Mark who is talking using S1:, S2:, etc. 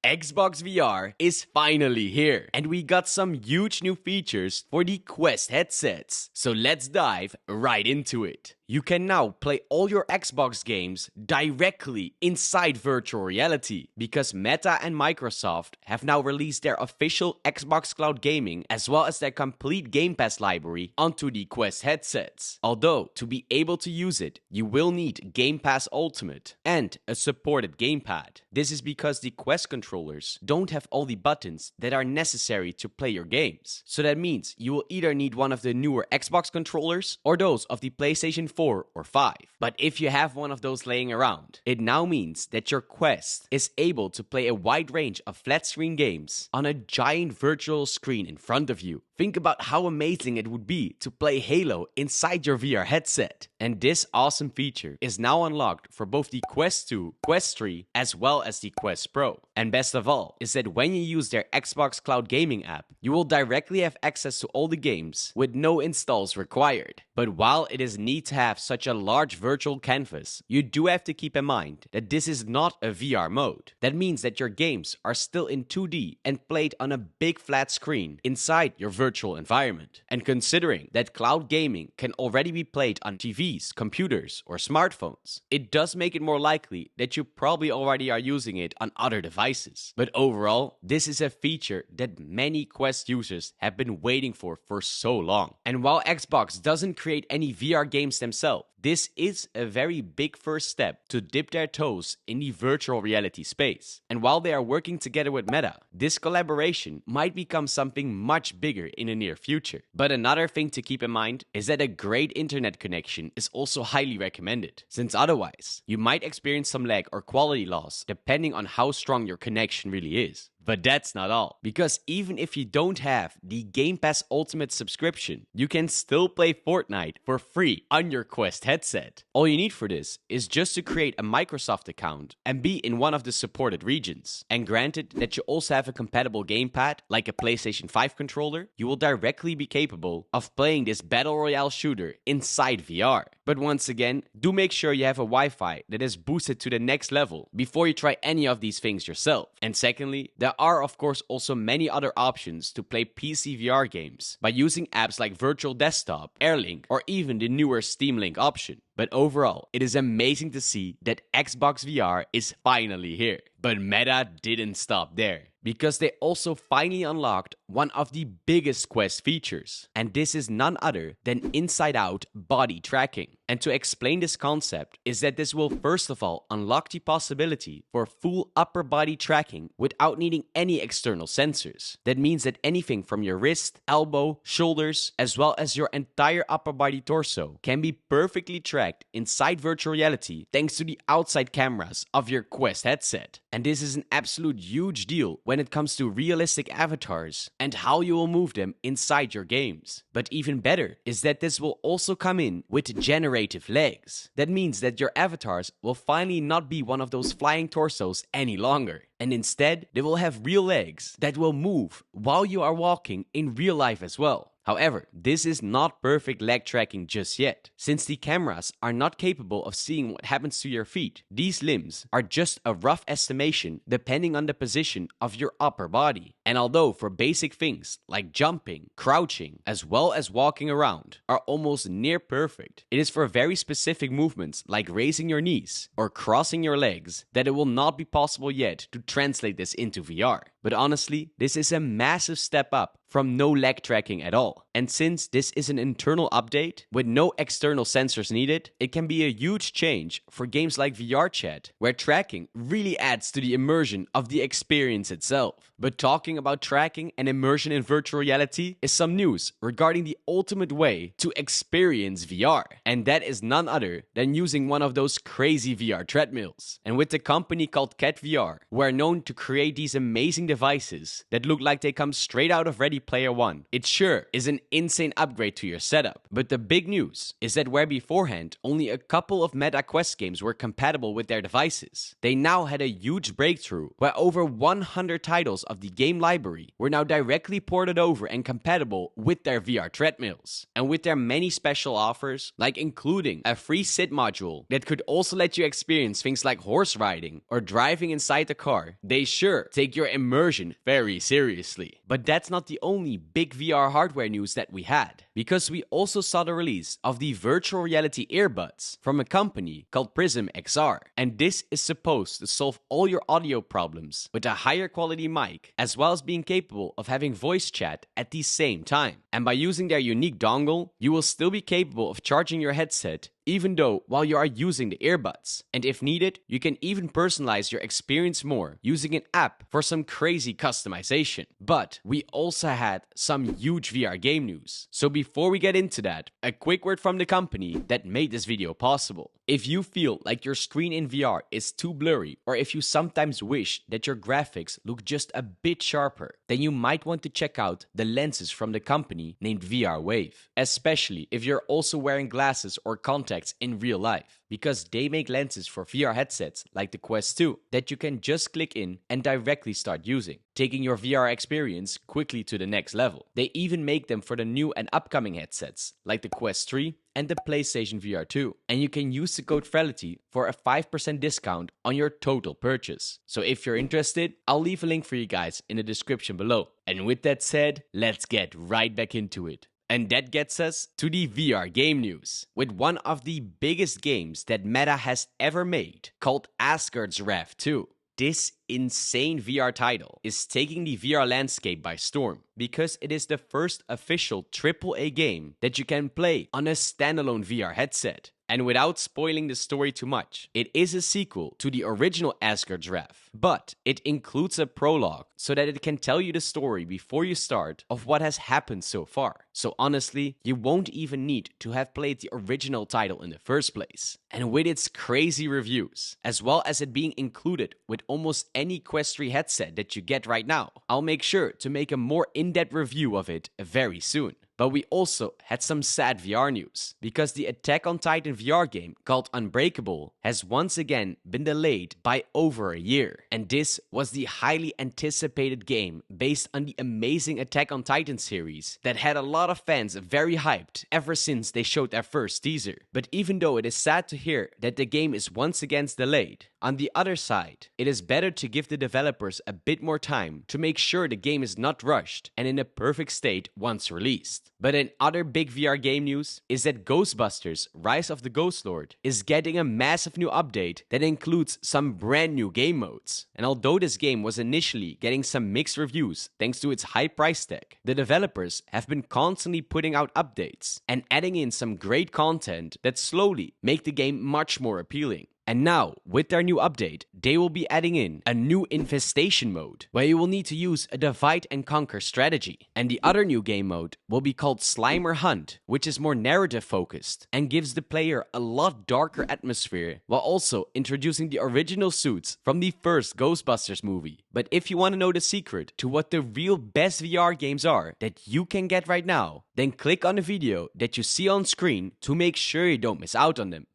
S1: Xbox VR is finally here, and we got some huge new features for the Quest headsets. So let's dive right into it. You can now play all your Xbox games directly inside virtual reality because Meta and Microsoft have now released their official Xbox Cloud Gaming as well as their complete Game Pass library onto the Quest headsets. Although, to be able to use it, you will need Game Pass Ultimate and a supported gamepad. This is because the Quest controllers don't have all the buttons that are necessary to play your games. So that means you will either need one of the newer Xbox controllers or those of the PlayStation 4 or 5. But if you have one of those laying around, it now means that your Quest is able to play a wide range of flat screen games on a giant virtual screen in front of you. Think about how amazing it would be to play Halo inside your VR headset. And this awesome feature is now unlocked for both the Quest 2, Quest 3, as well as the Quest Pro. And best of all is that when you use their Xbox Cloud Gaming app, you will directly have access to all the games with no installs required. But while it is neat to have such a large virtual canvas, you do have to keep in mind that this is not a VR mode. That means that your games are still in 2D and played on a big flat screen inside your virtual environment. And considering that cloud gaming can already be played on TVs, computers, or smartphones, it does make it more likely that you probably already are using it on other devices. But overall, this is a feature that many Quest users have been waiting for so long. And while Xbox doesn't create any VR games themselves, this is a very big first step to dip their toes in the virtual reality space. And while they are working together with Meta, this collaboration might become something much bigger in the near future. But another thing to keep in mind is that a great internet connection is also highly recommended, since otherwise, you might experience some lag or quality loss depending on how strong your connection really is. But that's not all, because even if you don't have the Game Pass Ultimate subscription, you can still play Fortnite for free on your Quest headset. All you need for this is just to create a Microsoft account and be in one of the supported regions. And granted that you also have a compatible gamepad, like a PlayStation 5 controller, you will directly be capable of playing this Battle Royale shooter inside VR. But once again, do make sure you have a Wi-Fi that is boosted to the next level before you try any of these things yourself. And secondly, there are of course also many other options to play PC VR games by using apps like Virtual Desktop, Airlink, or even the newer Steam Link option. But overall, it is amazing to see that Xbox VR is finally here. But Meta didn't stop there, because they also finally unlocked one of the biggest Quest features. And this is none other than inside-out body tracking. And to explain this concept is that this will first of all unlock the possibility for full upper body tracking without needing any external sensors. That means that anything from your wrist, elbow, shoulders, as well as your entire upper body torso can be perfectly tracked inside virtual reality thanks to the outside cameras of your Quest headset. And this is an absolute huge deal when it comes to realistic avatars and how you will move them inside your games. But even better is that this will also come in with generative legs. That means that your avatars will finally not be one of those flying torsos any longer. And instead, they will have real legs that will move while you are walking in real life as well. However, this is not perfect leg tracking just yet, since the cameras are not capable of seeing what happens to your feet. These limbs are just a rough estimation depending on the position of your upper body. And although for basic things like jumping, crouching, as well as walking around are almost near perfect, it is for very specific movements like raising your knees or crossing your legs that it will not be possible yet to translate this into VR. But honestly, this is a massive step up from no leg tracking at all. And since this is an internal update with no external sensors needed, it can be a huge change for games like VR Chat, where tracking really adds to the immersion of the experience itself. But talking about tracking and immersion in virtual reality is some news regarding the ultimate way to experience VR. And that is none other than using one of those crazy VR treadmills. And with the company called Cat VR, who are known to create these amazing devices that look like they come straight out of Ready Player One, it sure is an insane upgrade to your setup. But the big news is that where beforehand only a couple of Meta Quest games were compatible with their devices, they now had a huge breakthrough where over 100 titles of the game library were now directly ported over and compatible with their VR treadmills. And with their many special offers, like including a free sit module that could also let you experience things like horse riding or driving inside the car, they sure take your immersion very seriously. But that's not the only big VR hardware news that we had, because we also saw the release of the virtual reality earbuds from a company called Prism XR. And this is supposed to solve all your audio problems with a higher quality mic, as well as being capable of having voice chat at the same time. And by using their unique dongle, you will still be capable of charging your headset even though while you are using the earbuds. And if needed, you can even personalize your experience more using an app for some crazy customization. But we also had some huge VR game news. So before we get into that, a quick word from the company that made this video possible. If you feel like your screen in VR is too blurry, or if you sometimes wish that your graphics look just a bit sharper, then you might want to check out the lenses from the company named VR Wave. Especially if you're also wearing glasses or contacts in real life, because they make lenses for VR headsets like the Quest 2 that you can just click in and directly start using, taking your VR experience quickly to the next level. They even make them for the new and upcoming headsets like the Quest 3 and the PlayStation VR 2. And you can use the code VRelity for a 5% discount on your total purchase. So if you're interested, I'll leave a link for you guys in the description below. And with that said, let's get right back into it. And that gets us to the VR game news, with one of the biggest games that Meta has ever made, called Asgard's Wrath 2. This insane VR title is taking the VR landscape by storm, because it is the first official AAA game that you can play on a standalone VR headset. And without spoiling the story too much, it is a sequel to the original Asgard's Wrath, but it includes a prologue so that it can tell you the story before you start of what has happened so far. So honestly, you won't even need to have played the original title in the first place. And with its crazy reviews, as well as it being included with almost any Quest 3 headset that you get right now, I'll make sure to make a more in-depth review of it very soon. But we also had some sad VR news, because the Attack on Titan VR game called Unbreakable has once again been delayed by over a year. And this was the highly anticipated game based on the amazing Attack on Titan series that had a lot of fans very hyped ever since they showed their first teaser. But even though it is sad to hear that the game is once again delayed, on the other side, it is better to give the developers a bit more time to make sure the game is not rushed and in a perfect state once released. But in other big VR game news is that Ghostbusters Rise of the Ghost Lord is getting a massive new update that includes some brand new game modes. And although this game was initially getting some mixed reviews thanks to its high price tag, the developers have been constantly putting out updates and adding in some great content that slowly make the game much more appealing. And now, with their new update, they will be adding in a new infestation mode, where you will need to use a divide and conquer strategy. And the other new game mode will be called Slimer Hunt, which is more narrative focused and gives the player a lot darker atmosphere, while also introducing the original suits from the first Ghostbusters movie. But if you want to know the secret to what the real best VR games are that you can get right now, then click on the video that you see on screen to make sure you don't miss out on them.